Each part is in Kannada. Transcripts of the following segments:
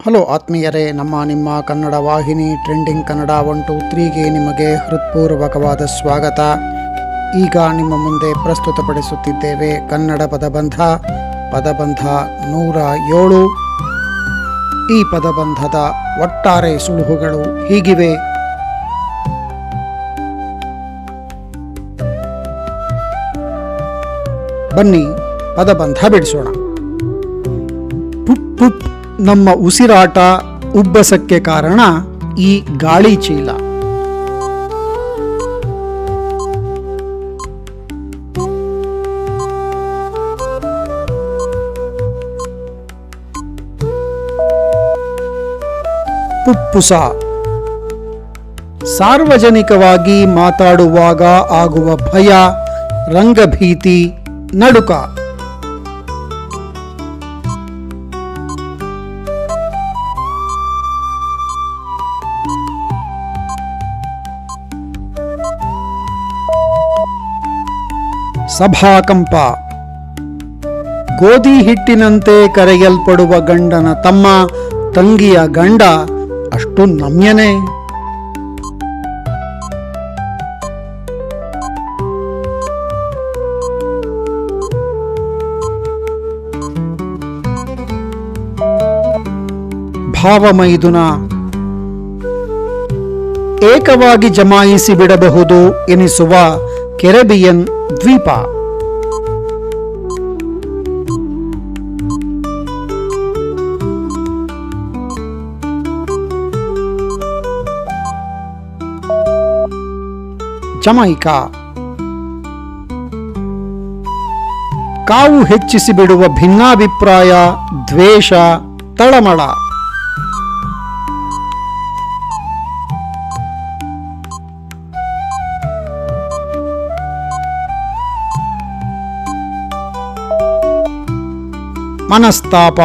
ಹಲೋ ಆತ್ಮೀಯರೇ, ನಿಮ್ಮ ಕನ್ನಡ ವಾಹಿನಿ ಟ್ರೆಂಡಿಂಗ್ ಕನ್ನಡ 123ಗೆ ನಿಮಗೆ ಹೃತ್ಪೂರ್ವಕವಾದ ಸ್ವಾಗತ. ಈಗ ನಿಮ್ಮ ಮುಂದೆ ಪ್ರಸ್ತುತಪಡಿಸುತ್ತಿದ್ದೇವೆ ಕನ್ನಡ ಪದಬಂಧ 107. ಈ ಪದಬಂಧದ ಒಟ್ಟಾರೆ ಸುಳುಹುಗಳು ಹೀಗಿವೆ. ಬನ್ನಿ ಪದಬಂಧ ಬಿಡಿಸೋಣ. ಪುಪ್ ಪುಪ್ ನಮ್ಮ ಉಸಿರಾಟ ಉಬ್ಬಸಕ್ಕೆ ಕಾರಣ ಈ ಗಾಳಿ ಚೀಲ. ಪುಪ್ಪುಸ ಸಾರ್ವಜನಿಕವಾಗಿ ಮಾತಾಡುವಾಗ ಆಗುವ ಭಯ, ರಂಗಭೀತಿ, ನಡುಕ. ಸಭಾಕಂಪ ಗೋಧಿ ಹಿಟ್ಟಿನಂತೆ ಕರೆಯಲ್ಪಡುವ ಗಂಡನ ತಮ್ಮ, ತಂಗಿಯ ಗಂಡ ಅಷ್ಟು ನಮ್ಯನೇ. ಭಾವಮೈದುನ ಏಕವಾಗಿ ಜಮಾಯಿಸಿ ಬಿಡಬಹುದು ಎನಿಸುವ ಕೆರೆಬಿಯನ್ ದ್ವೀಪ. ಜಮೈಕಾ ಕಾವು ಹೆಚ್ಚಿಸಿ ಬಿಡುವ ಭಿನ್ನಾಭಿಪ್ರಾಯ, ದ್ವೇಷ, ತಳಮಳ. ಮನಸ್ತಾಪ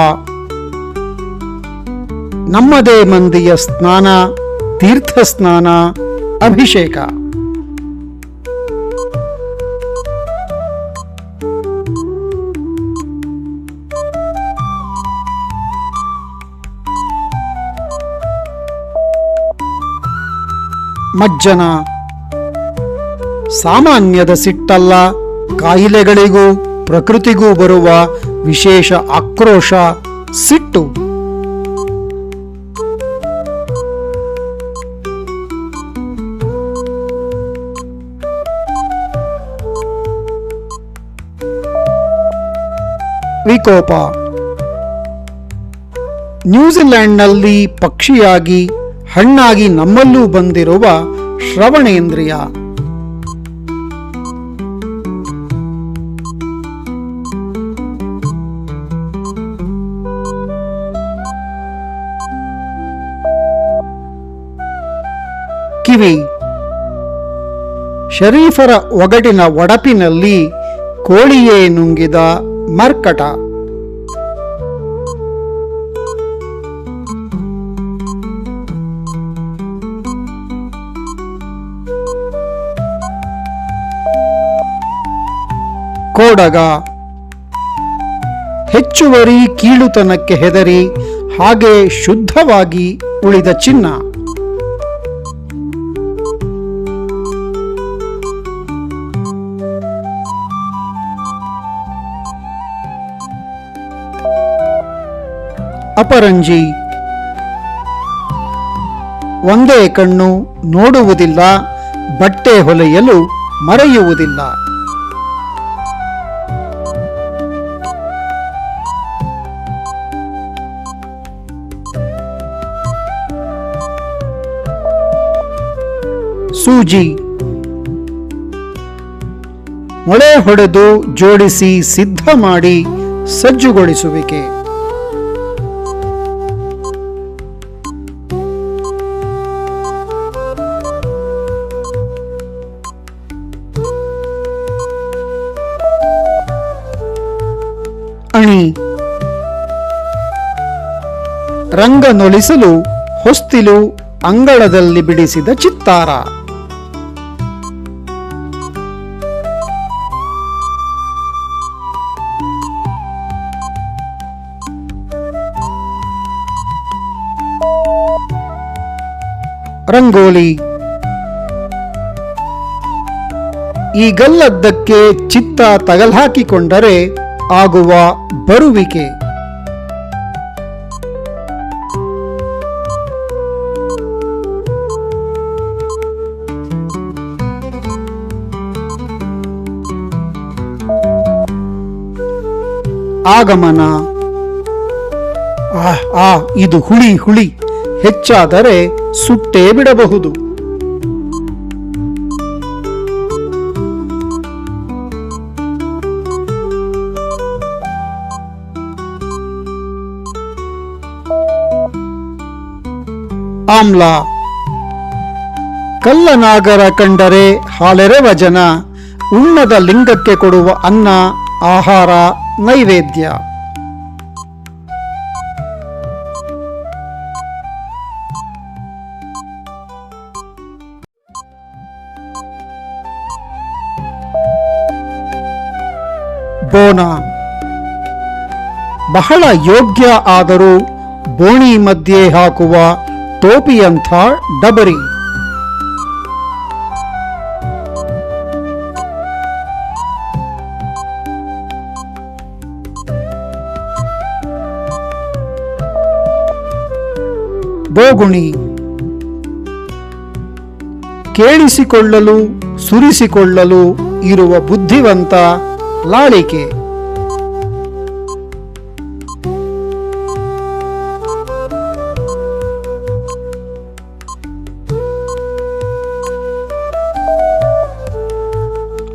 ನಮ್ಮದೇ ಮಂದಿಯ ಸ್ನಾನ, ತೀರ್ಥ ಸ್ನಾನ, ಅಭಿಷೇಕ. ಮಜ್ಜನ ಸಾಮಾನ್ಯದ ಸಿಟ್ಟಲ್ಲ, ಕಾಯಿಲೆಗಳಿಗೂ ಪ್ರಕೃತಿಗೂ ಬರುವ ವಿಶೇಷ ಆಕ್ರೋಶ, ಸಿಟ್ಟು. ವಿಕೋಪ ನ್ಯೂಜಿಲೆಂಡ್ನಲ್ಲಿ ಪಕ್ಷಿಯಾಗಿ ಹಣ್ಣಾಗಿ ನಮ್ಮಲ್ಲೂ ಬಂದಿರುವ ಶ್ರವಣೇಂದ್ರಿಯ. ಕಿವಿ ಶರೀಫರ ಒಗಟಿನ ಒಡಪಿನಲ್ಲಿ ಕೋಳಿಯೇ ನುಂಗಿದ ಮರ್ಕಟ. ಕೋಡಗ ಹೆಚ್ಚುವರಿ ಕೀಳುತನಕ್ಕೆ ಹೆದರಿ ಹಾಗೆ ಶುದ್ಧವಾಗಿ ಉಳಿದ ಚಿನ್ನ. ಅಪರಂಜಿ ಒಂದೇ ಕಣ್ಣು, ನೋಡುವುದಿಲ್ಲ, ಬಟ್ಟೆ ಹೊಲೆಯಲು ಮರೆಯುವುದಿಲ್ಲ. ಸೂಜಿ ಮೊಳೆ ಹೊಡೆದು ಜೋಡಿಸಿ ಸಿದ್ಧ ಮಾಡಿ ಸಜ್ಜುಗೊಳಿಸುವಿಕೆ. ಅಣಿ ರಂಗ ನೊಲಿಸಲು ಹೊಸ್ತಿಲು, ಅಂಗಳದಲ್ಲಿ ಬಿಡಿಸಿದ ಚಿತ್ತಾರ. ರಂಗೋಲಿ. ಈ ಗಲ್ಲದ್ದಕ್ಕೆ ಚಿತ್ತ ತಗಲ್ಹಾಕಿಕೊಂಡರೆ ಆಗುವ ಬರುವಿಕೆ. ಆಗಮನ. ಇದು ಹುಳಿ ಹೆಚ್ಚಾದರೆ ಸುಟ್ಟೇ ಬಿಡಬಹುದು. ಆಮ್ಲ. ಕಲ್ಲನಾಗರ ಕಂಡರೆ ಹಾಲೆರೆವ ಜನ, ಉಣ್ಣದ ಲಿಂಗಕ್ಕೆ ಕೊಡುವ ಅನ್ನ, ಆಹಾರ, ನೈವೇದ್ಯ. ಬೋನ. ಬಹಳ ಯೋಗ್ಯ ಆದರೂ ಬೋಣಿ ಮಧ್ಯೆ ಹಾಕುವ ಟೋಪಿಯಂಥ ಡಬರಿ. ಬೋಗುಣಿ. ಕೇಳಿಸಿಕೊಳ್ಳಲು ಸುರಿಸಿಕೊಳ್ಳಲು ಇರುವ ಬುದ್ಧಿವಂತ, ಲಾಳಿಕೆ.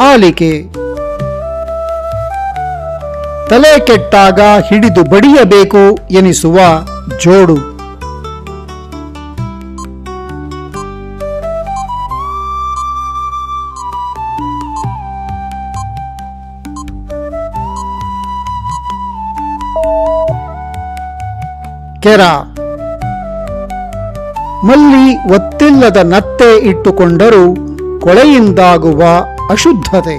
ಆಲಿಕೆ. ತಲೆ ಕೆಟ್ಟಾಗ ಹಿಡಿದು ಬಡಿಯಬೇಕು ಎನಿಸುವ ಜೋಡು. ಕೆರ. ಮಲ್ಲಿ ಒತ್ತಿಲ್ಲದ ನತ್ತೆ ಇಟ್ಟುಕೊಂಡರೂ ಕೊಳೆಯಿಂದಾಗುವ ಅಶುದ್ಧತೆ.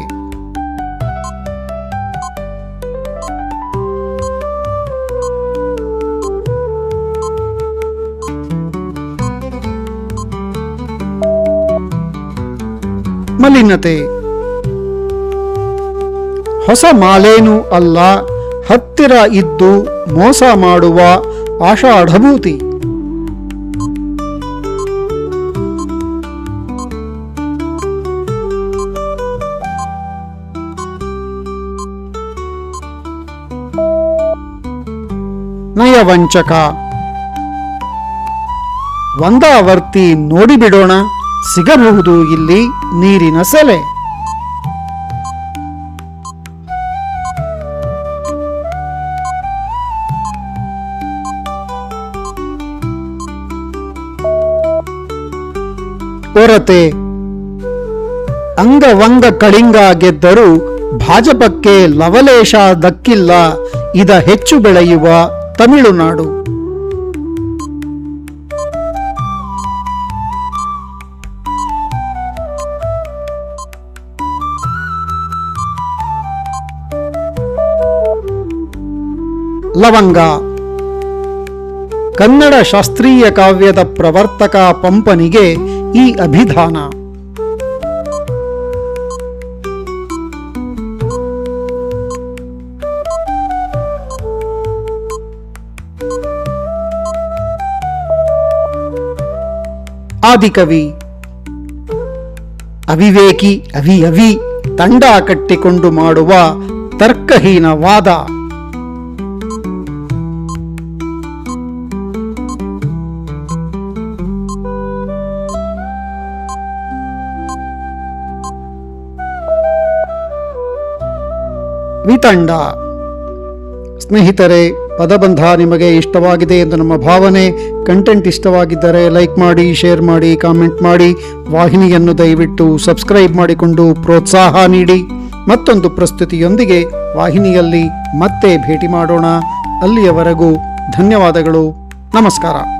ಮಲಿನತೆ. ಹೊಸ ಮಾಲೇನೂ ಅಲ್ಲ, ಹತ್ತಿರ ಇದ್ದು ಮೋಸ ಮಾಡುವ ಆಷಾಢಭೂತಿ. ನಯವಂಚಕ. ಒಂದಾವರ್ತಿ ನೋಡಿಬಿಡೋಣ, ಸಿಗಬಹುದು ಇಲ್ಲಿ ನೀರಿನ ಸೆಲೆ. ಒರತೆ. ಅಂಗವಂಗ ಕಳಿಂಗ ಗೆದ್ದರೂ ಭಾಜಪಕ್ಕೆ ಲವಲೇಶ ದಕ್ಕಿಲ್ಲ, ಇದ ಹೆಚ್ಚು ಬೆಳೆಯುವ ತಮಿಳುನಾಡು. ಲವಂಗ. ಕನ್ನಡ ಶಾಸ್ತ್ರೀಯ ಕಾವ್ಯದ ಪ್ರವರ್ತಕ ಪಂಪನಿಗೆ ಈ ಅಭಿಧಾನ. ಆದಿಕವಿ. ಅವಿವೇಕಿ ಅವಿ ತಂಡ ಕಟ್ಟಿಕೊಂಡು ಮಾಡುವ ತರ್ಕಹೀನ ವಾದ. ವಿತಂಡ. ಸ್ನೇಹಿತರೆ, ಪದಬಂಧ ನಿಮಗೆ ಇಷ್ಟವಾಗಿದೆ ಎಂದು ನಮ್ಮ ಭಾವನೆ. ಕಂಟೆಂಟ್ ಇಷ್ಟವಾಗಿದ್ದರೆ ಲೈಕ್ ಮಾಡಿ, ಶೇರ್ ಮಾಡಿ, ಕಾಮೆಂಟ್ ಮಾಡಿ. ವಾಹಿನಿಯನ್ನು ದಯವಿಟ್ಟು ಸಬ್ಸ್ಕ್ರೈಬ್ ಮಾಡಿಕೊಂಡು ಪ್ರೋತ್ಸಾಹ ನೀಡಿ. ಮತ್ತೊಂದು ಪ್ರಸ್ತುತಿಯೊಂದಿಗೆ ವಾಹಿನಿಯಲ್ಲಿ ಮತ್ತೆ ಭೇಟಿ ಮಾಡೋಣ. ಅಲ್ಲಿಯವರೆಗೂ ಧನ್ಯವಾದಗಳು. ನಮಸ್ಕಾರ.